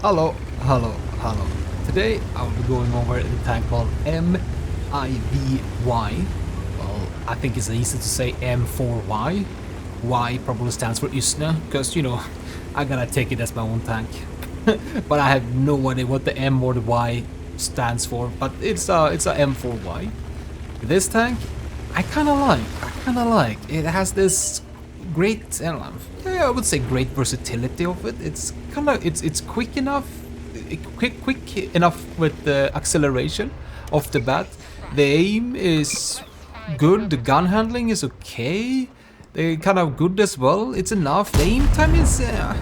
Hello, hello, hello. Today I'll be going over the tank called MIVY. Well, I think it's easy to say M4Y. Y probably stands for Ysna, because, I gotta take it as my own tank. But I have no idea what the M or the Y stands for, but it's a M4Y. This tank, I kinda like. It has this great, I would say great versatility of it. It's quick enough, quick enough with the acceleration off the bat. The aim is good. The gun handling is okay. They're kind of good as well. It's enough. The aim time is a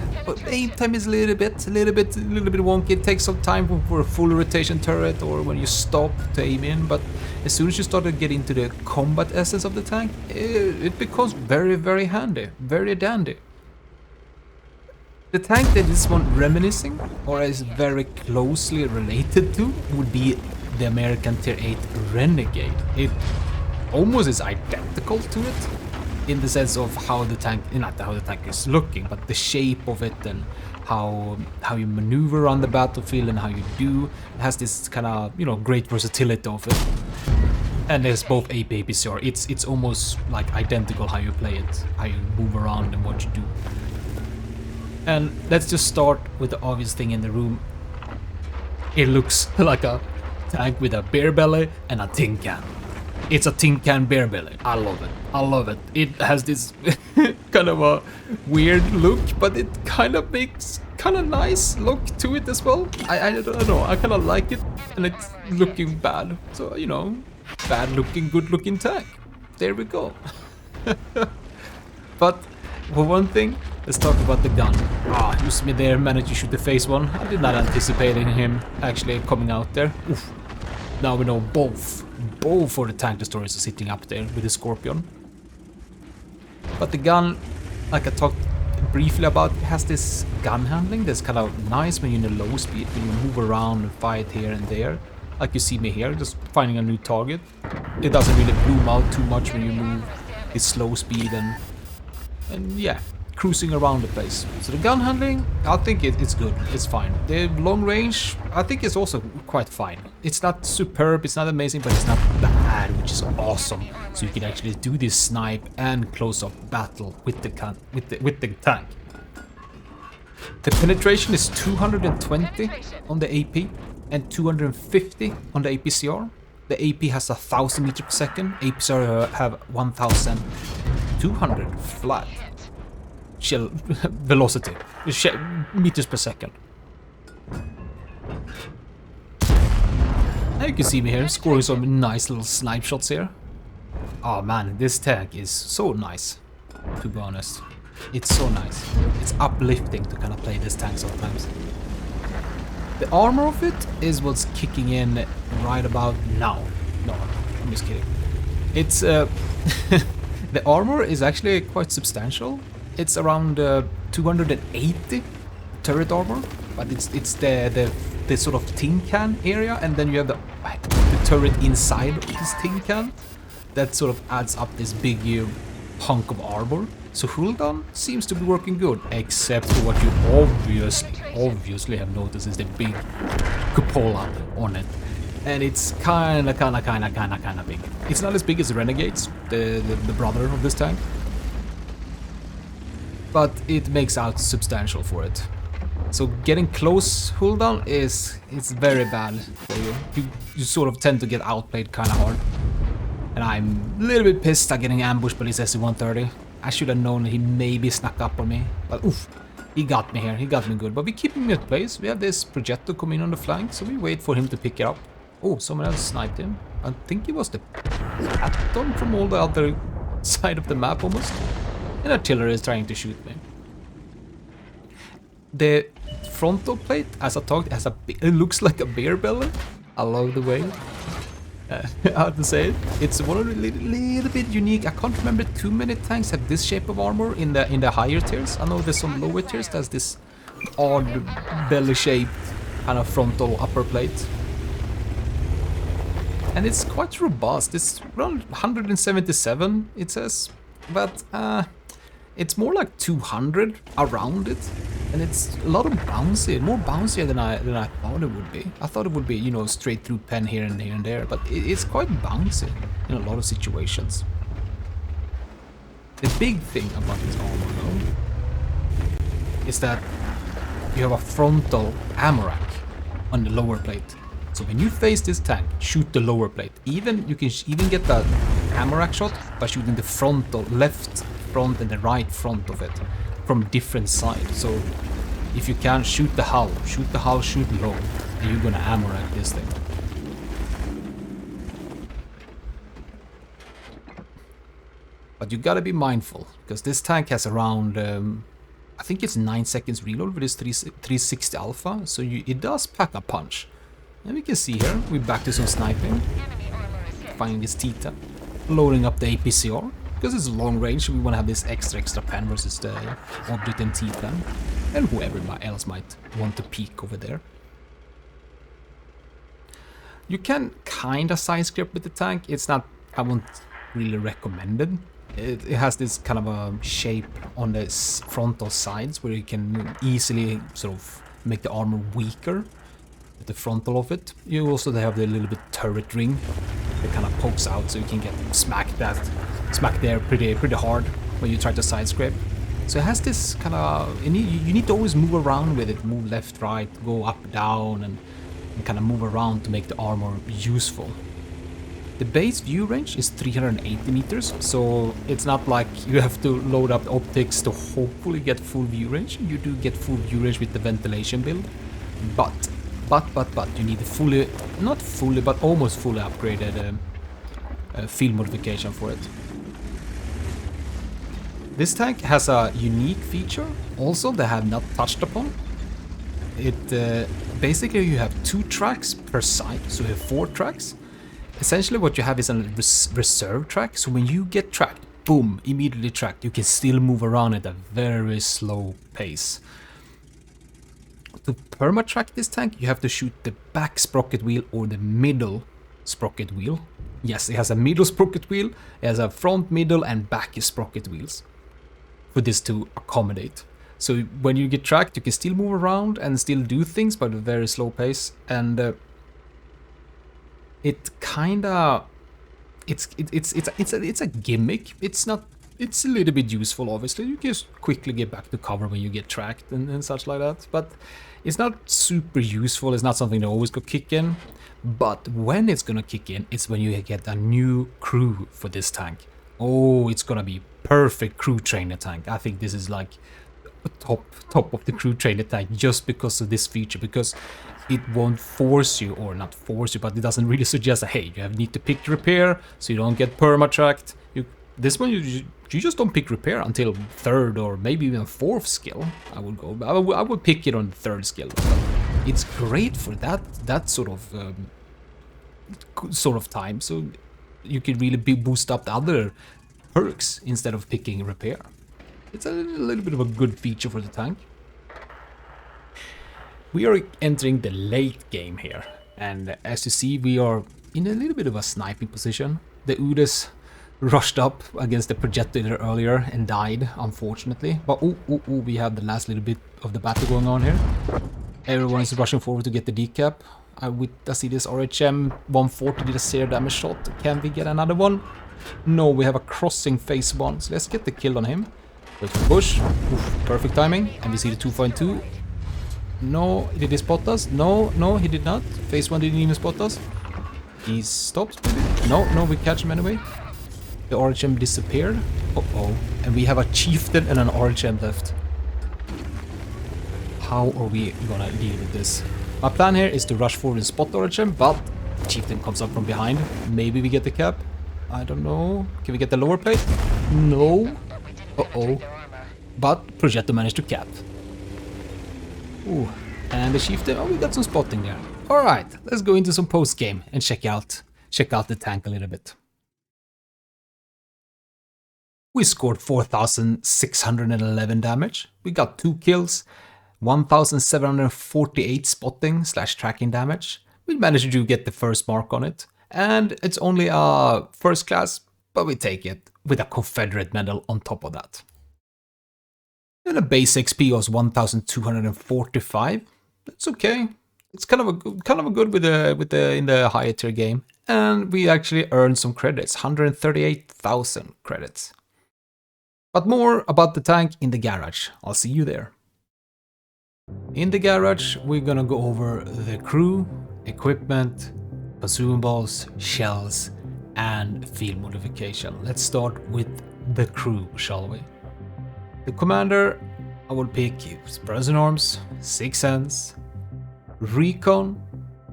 little bit wonky. It takes some time for a full rotation turret or when you stop to aim in. But as soon as you start to get into the combat essence of the tank, it becomes very, very handy, very dandy. The tank that this one reminiscing or is very closely related to would be the American Tier 8 Renegade. It almost is identical to it in the sense of how the tank, not how the tank is looking, but the shape of it and how you maneuver on the battlefield and how you do. It has this kind of, great versatility of it. And there's both AP and APCR. It's almost like identical how you play it, how you move around and what you do. And let's just start with the obvious thing in the room. It looks like a tank with a beer belly and a tin can. It's a tin can beer belly. I love it. I love it. It has this kind of a weird look, but it kind of makes kind of nice look to it as well. I don't know. I kind of like it, and it's looking bad. So, bad looking, good looking tank. There we go. But for one thing, let's talk about the gun. You see me there, managed to shoot the phase one. I did not anticipate him actually coming out there. Oof. Now we know both of the tank destroyers are sitting up there with the Scorpion. But the gun, like I talked briefly about, has this gun handling that's kind of nice when you're in a low speed, when you move around and fight here and there. Like you see me here, just finding a new target. It doesn't really bloom out too much when you move at slow speed and yeah, cruising around the place. So the gun handling, I think it's good, it's fine. The long range, I think it's also quite fine. It's not superb, it's not amazing, but it's not bad, which is awesome. So you can actually do this snipe and close-up battle with the tank. The penetration is 220 on the AP and 250 on the APCR. The AP has 1,000 meters per second, APCR have 1,200 flat shell velocity, meters per second. Now you can see me here scoring some nice little snipe shots here. Oh man, this tank is so nice, to be honest. It's so nice. It's uplifting to kind of play this tank sometimes. The armor of it is what's kicking in right about now. No, I'm just kidding. It's the armor is actually quite substantial. It's around 280 turret armor, but it's the sort of tin can area, and then you have the turret inside of this tin can that sort of adds up this big hunk of armor. So Huldan seems to be working good, except for what you obviously have noticed is the big cupola on it. And it's kinda big. It's not as big as the Renegades, the brother of this tank. But it makes out substantial for it. So getting close Huldan it's very bad for you. You sort of tend to get outplayed kinda hard. And I'm a little bit pissed at getting ambushed by this SC-130. I should have known he maybe snuck up on me. But oof, he got me here, he got me good. But we keep him at place. We have this projector come in on the flank, so we wait for him to pick it up. Oh, someone else sniped him. I think he was the Atom from all the other side of the map almost. And artillery is trying to shoot me. The frontal plate, as I talked, it looks like a beer belly. I love the way how to say it. It's one of the little bit unique. I can't remember too many tanks have this shape of armor in the higher tiers. I know there's some lower tiers that's this odd belly shaped kind of frontal upper plate. And it's quite robust. It's around 177 it says, but it's more like 200 around it. And it's a lot of bouncy, more bouncier than I thought it would be. I thought it would be, you know, straight through pen here and there, but it's quite bouncy in a lot of situations. The big thing about this armor, though, is that you have a frontal ammo rack on the lower plate. So when you face this tank, shoot the lower plate. You can even get that ammo rack shot by shooting the frontal left front and the right front of it from different sides. So if you can, shoot the hull, shoot low, and you're gonna ammo rack this thing. But you gotta be mindful, because this tank has around, I think it's 9 seconds reload with this 360 Alpha, so it does pack a punch. And we can see here, we're back to some sniping. Finding this Tita, loading up the APCR, because it's long range, we want to have this extra pen versus the Object and T-plan, and whoever else might want to peek over there. You can kinda side script with the tank, it's not, I won't really recommend it. It has this kind of a shape on the frontal sides where you can easily sort of make the armor weaker at the frontal of it. You also have the little bit turret ring that kind of pokes out, so you can get smacked there pretty hard when you try to side scrape. So it has this kind of, you need to always move around with it, move left, right, go up, down, and kind of move around to make the armor useful. The base view range is 380 meters, so it's not like you have to load up optics to hopefully get full view range. You do get full view range with the ventilation build, but you need a not fully, but almost fully upgraded field modification for it. This tank has a unique feature also that I have not touched upon. Basically you have 2 tracks per side, so you have 4 tracks. Essentially what you have is a reserve track, so when you get tracked, boom, immediately tracked, you can still move around at a very slow pace. To perma-track this tank, you have to shoot the back sprocket wheel or the middle sprocket wheel. Yes, it has a middle sprocket wheel, it has a front, middle and back sprocket wheels for this to accommodate. So when you get tracked, you can still move around and still do things, but at a very slow pace, and it kinda, it's a gimmick. It's not. It's a little bit useful, obviously. You can just quickly get back to cover when you get tracked and such like that. But it's not super useful. It's not something that always could kick in. But when it's gonna kick in, it's when you get a new crew for this tank. Oh, it's gonna be perfect crew trainer tank. I think this is like top of the crew trainer tank just because of this feature, because it won't force you, or not force you, but it doesn't really suggest that, hey, you need to pick repair so you don't get perma-tracked. This one, you just don't pick repair until 3rd or maybe even 4th skill. I would pick it on the 3rd skill. It's great for that sort of time, so you can really boost up the other perks instead of picking repair. It's a little bit of a good feature for the tank. We are entering the late game here, and as you see, we are in a little bit of a sniping position. The Udes rushed up against the projectile earlier and died, unfortunately. But we have the last little bit of the battle going on here. Everyone is rushing forward to get the decap. I see this RHM 140 did a zero damage shot. Can we get another one? No, we have a crossing phase 1, so let's get the kill on him. Wait for the bush. Oof, perfect timing. And we see the 2.2. No, did he spot us? No, he did not. Phase 1 didn't even spot us. He stopped, maybe? No, we catch him anyway. The RHM disappeared. Uh-oh. And we have a chieftain and an RHM left. How are we gonna deal with this? My plan here is to rush forward and spot the RHM, but chieftain comes up from behind. Maybe we get the cap. I don't know. Can we get the lower plate? No. Uh-oh. But Progetto managed to cap. Ooh. And the chieftain, oh, we got some spotting there. Alright, let's go into some post-game and check out the tank a little bit. We scored 4,611 damage. We got 2 kills, 1,748 spotting / tracking damage. We managed to get the first mark on it. And it's only a first class, but we take it with a Confederate medal on top of that. And a base XP was 1,245. That's okay. It's kind of a good with the in the higher tier game. And we actually earned some credits, 138,000 credits. But more about the tank in the garage. I'll see you there. In the garage, we're gonna go over the crew, equipment, consumables, shells, and field modification. Let's start with the crew, shall we? The commander, I will pick Brothers in Arms, 6 Sense, Recon,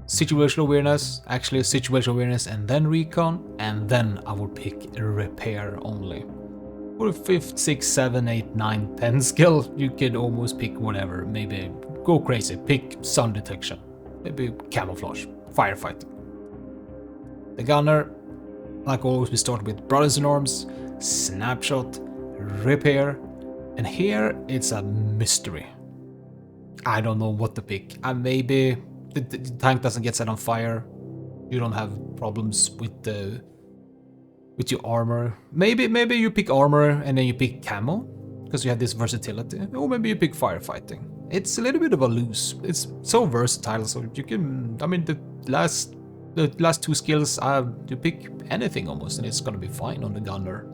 Situational Awareness, actually Situational Awareness and then Recon, and then I will pick Repair only. For the 5th, 6th, 7th, 8th, 9th, 10th skill, you can almost pick whatever. Maybe go crazy, pick sun detection, maybe camouflage, firefighting. The gunner, like always, we start with Brothers in Arms, Snapshot, Repair, and here it's a mystery. I don't know what to pick. Maybe the tank doesn't get set on fire. You don't have problems with your armor. Maybe you pick armor and then you pick camo because you have this versatility. Or maybe you pick firefighting. It's a little bit of a lose. It's so versatile, so you can. I mean, the last 2 skills, you pick anything almost, and it's gonna be fine on the gunner.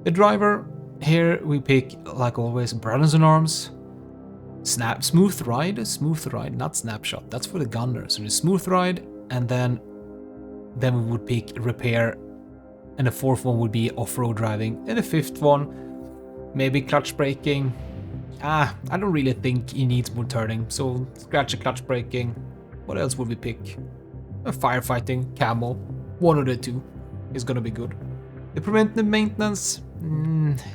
The driver. Here we pick, like always, Brothers in Arms, Smooth Ride, not Snapshot. That's for the gunner. So the Smooth Ride, and then we would pick Repair, and the 4th one would be Off-Road Driving, and the 5th one, maybe Clutch Braking. I don't really think he needs more turning, so scratch a Clutch Braking. What else would we pick? A Firefighting, Camo, one of the 2 is gonna be good. The preventive maintenance.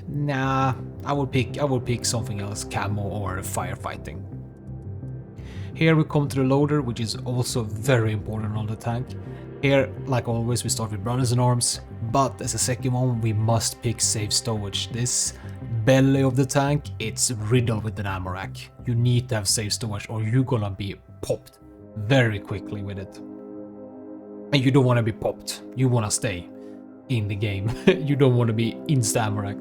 Nah, I will pick something else, camo or firefighting. Here we come to the loader, which is also very important on the tank. Here, like always, we start with Brothers in Arms, but as a second one, we must pick safe stowage. This belly of the tank, it's riddled with an ammo rack. You need to have safe stowage or you're gonna be popped very quickly with it. And you don't want to be popped, you want to stay in the game. You don't want to be in Stamorak.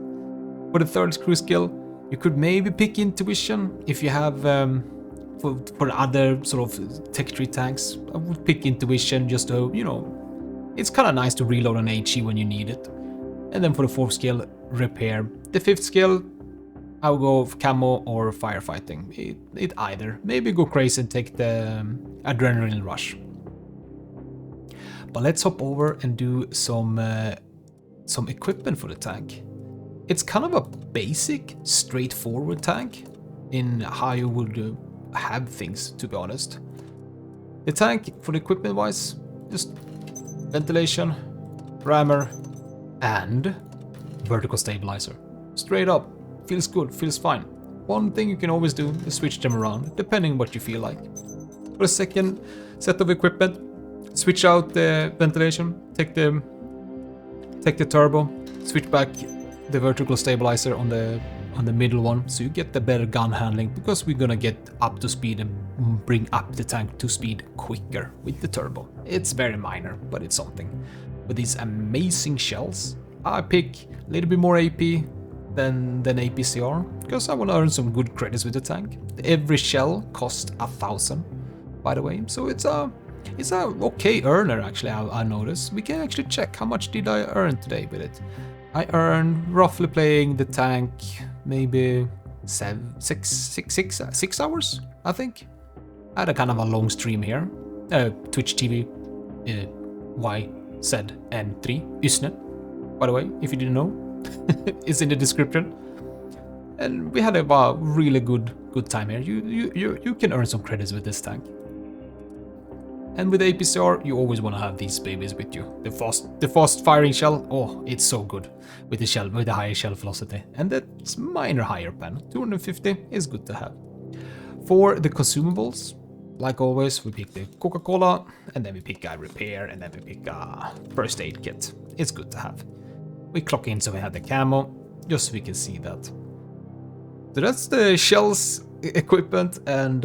For the 3rd crew skill, you could maybe pick Intuition if you have for other sort of tech tree tanks. I would pick Intuition just to, it's kind of nice to reload an HE when you need it. And then for the 4th skill, Repair. The 5th skill, I will go with camo or firefighting. It either. Maybe go crazy and take the adrenaline rush. But let's hop over and do some equipment for the tank. It's kind of a basic, straightforward tank in how you would have things, to be honest. The tank, for the equipment wise, just ventilation, rammer, and vertical stabilizer. Straight up, feels good, feels fine. One thing you can always do is switch them around, depending on what you feel like. For the second set of equipment, switch out the ventilation, take the turbo, switch back the vertical stabilizer on the middle one, so you get the better gun handling, because we're gonna get up to speed and bring up the tank to speed quicker with the turbo. It's very minor, but it's something. With these amazing shells, I pick a little bit more AP than APCR, because I want to earn some good credits with the tank. Every shell costs 1,000, by the way, so it's a okay earner actually. I noticed. We can actually check how much did I earn today with it. I earned, roughly playing the tank, maybe 6 hours, I think. I had a kind of a long stream here. Twitch TV, YZN3, Ysne, by the way, if you didn't know. It's in the description. And we had a really good time here. You can earn some credits with this tank. And with APCR, you always want to have these babies with you. The fast firing shell, oh, it's so good with the higher shell velocity. And that minor higher pen, 250 is good to have. For the consumables, like always, we pick the Coca-Cola, and then we pick a repair, and then we pick a first aid kit. It's good to have. We clock in so we have the camo, just so we can see that. So that's the shells, equipment, and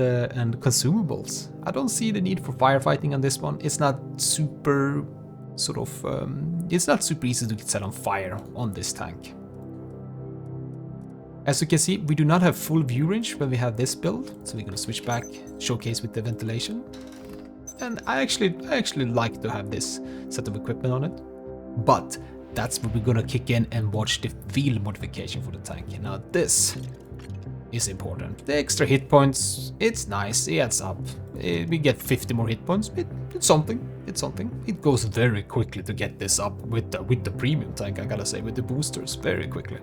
consumables. I don't see the need for firefighting on this one. It's not super it's not super easy to get set on fire on this tank. As you can see, we do not have full view range when we have this build, so we're gonna switch back, showcase with the ventilation. And I actually like to have this set of equipment on it. But that's where we're gonna kick in and watch the field modification for the tank. Now this is important. The extra hit points, it's nice, it adds up. We get 50 more hit points, it's something. It goes very quickly to get this up with the premium tank, I gotta say, with the boosters, very quickly.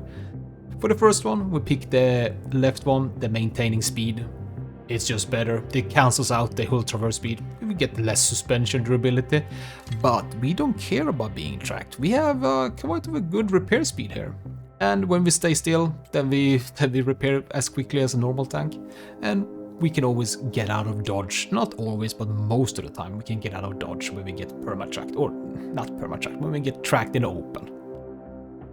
For the first one, we pick the left one, the maintaining speed. It's just better. It cancels out the hull traverse speed. We get less suspension durability, but we don't care about being tracked. We have quite a good repair speed here. And when we stay still, then we repair as quickly as a normal tank. And we can always get out of dodge. Not always, but most of the time we can get out of dodge when we get perma-tracked. Or not perma-tracked, when we get tracked in the open.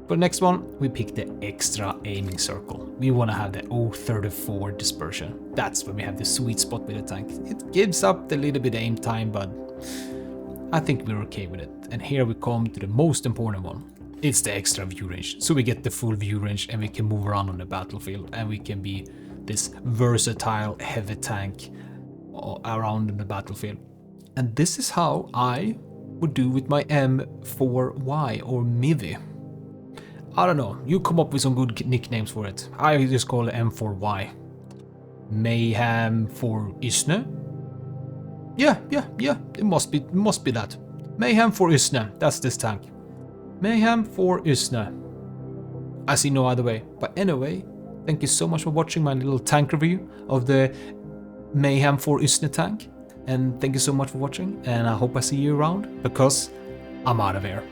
For the next one, we pick the extra aiming circle. We want to have the 034 dispersion. That's when we have the sweet spot with the tank. It gives up a little bit of aim time, but I think we're okay with it. And here we come to the most important one. It's the extra view range. So we get the full view range and we can move around on the battlefield and we can be this versatile heavy tank around in the battlefield. And this is how I would do with my M4Y or Mivi. I don't know, you come up with some good nicknames for it. I just call it M4Y. Mayhem for Isne? Yeah, it must be that. Mayhem for Isne, that's this tank. Mayhem for Isne. I see no other way. But anyway, thank you so much for watching my little tank review of the Mayhem for Isne tank. And thank you so much for watching, and I hope I see you around, because I'm out of here.